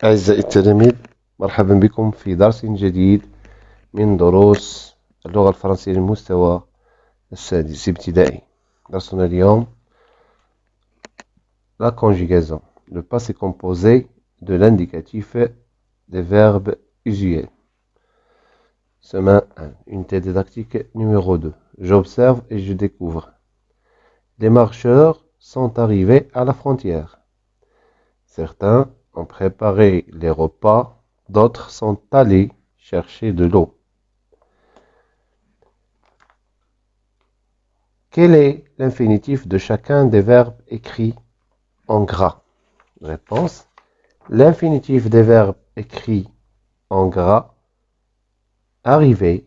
أعزائي التلاميذ، مرحبا بكم في درس جديد من دروس اللغة الفرنسية للمستوى السادس ابتدائي. درسنا اليوم la conjugaison, le passé composé de l'indicatif des verbes usuels. Semaine 1, unité didactique numéro 2. J'observe et je découvre. Les marcheurs sont arrivés à la frontière. Certains ont préparé les repas, d'autres sont allés chercher de l'eau. Quel est l'infinitif de chacun des verbes écrits en gras? Réponse. L'infinitif des verbes écrits en gras, arriver,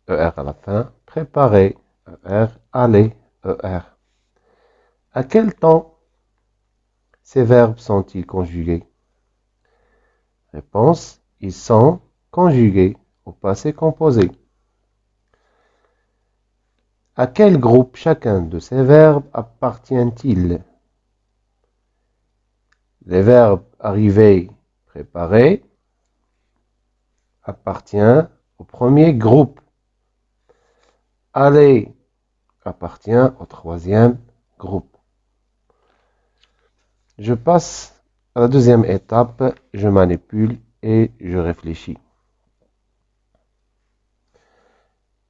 ER à la fin, préparer, ER, aller, ER. À quel temps ces verbes sont-ils conjugués? Réponse. Ils sont conjugués au passé composé. À quel groupe chacun de ces verbes appartient-il? Les verbes arriver, préparer appartient au premier groupe. Aller appartient au troisième groupe. Je passe à la deuxième étape, je manipule et je réfléchis.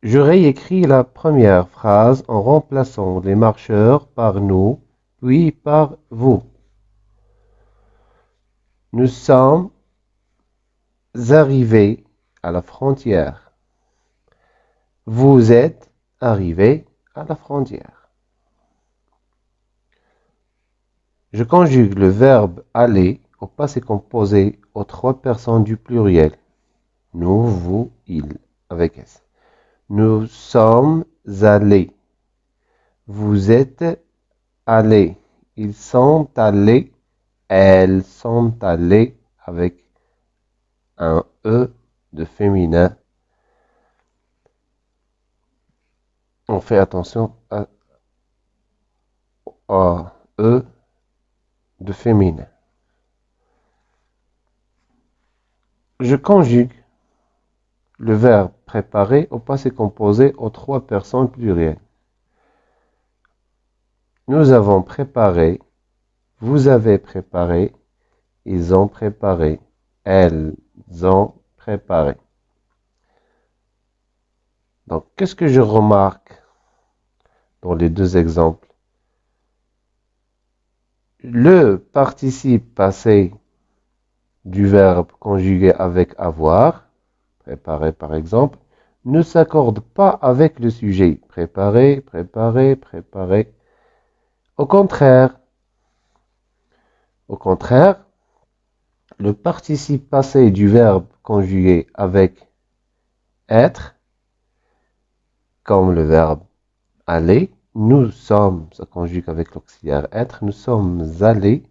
Je réécris la première phrase en remplaçant les marcheurs par nous, puis par vous. Nous sommes arrivés à la frontière. Vous êtes arrivés à la frontière. Je conjugue le verbe aller au passé composé aux trois personnes du pluriel. Nous, vous, il, avec S. Nous sommes allés. Vous êtes allés. Ils sont allés. Elles sont allées avec un E de féminin. On fait attention à E de féminin. Je conjugue le verbe préparer au passé composé aux trois personnes plurielles. Nous avons préparé, vous avez préparé, ils ont préparé, elles ont préparé. Donc, qu'est-ce que je remarque dans les deux exemples? Le participe passé du verbe conjugué avec avoir, préparer par exemple, ne s'accorde pas avec le sujet. Préparer, préparer, préparer. Au contraire, le participe passé du verbe conjugué avec être, comme le verbe aller, nous sommes, ça conjugue avec l'auxiliaire être, nous sommes allés,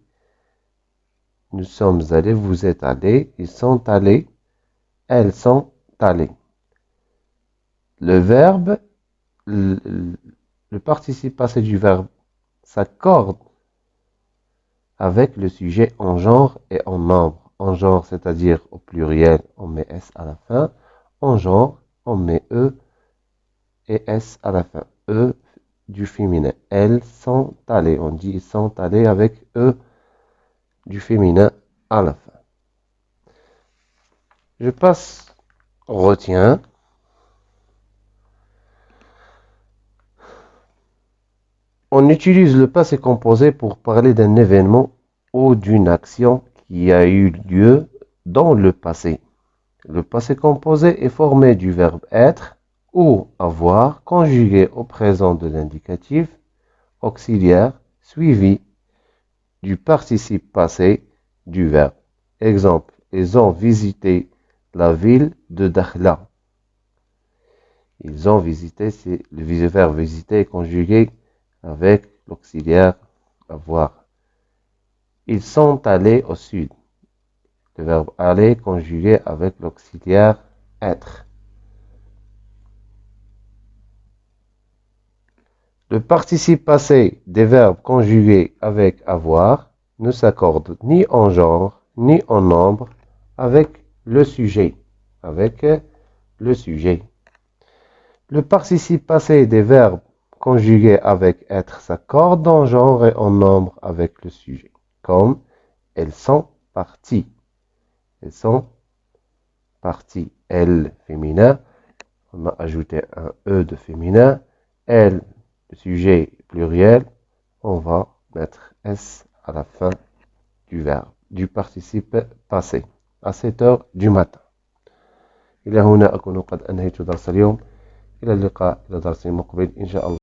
vous êtes allés, ils sont allés, elles sont allées. Le verbe, le participe passé du verbe s'accorde avec le sujet en genre et en nombre. En genre, c'est-à-dire au pluriel, on met S à la fin. En genre, on met E et S à la fin. E du féminin. Elles sont allées. On dit ils sont allés avec E du féminin à la fin. Je passe au retien. On utilise le passé composé pour parler d'un événement ou d'une action qui a eu lieu dans le passé. Le passé composé est formé du verbe être ou avoir conjugué au présent de l'indicatif auxiliaire suivi du participe passé du verbe. Exemple, ils ont visité la ville de Dakhla. Ils ont visité, c'est le verbe visiter conjugué avec l'auxiliaire avoir. Ils sont allés au sud. Le verbe aller conjugué avec l'auxiliaire être. Le participe passé des verbes conjugués avec avoir ne s'accorde ni en genre ni en nombre avec le sujet. Avec le sujet. Le participe passé des verbes conjugués avec être s'accorde en genre et en nombre avec le sujet. Comme elles sont parties. Elles sont parties. Elles, féminin. On a ajouté un E de féminin. Elles, le sujet pluriel. On va mettre S à la fin du verbe, du participe passé, à 7 heures du matin. إلى هنا أكون قد أنهيت درس اليوم. إلى اللقاء إلى درس مقبل إن شاء الله.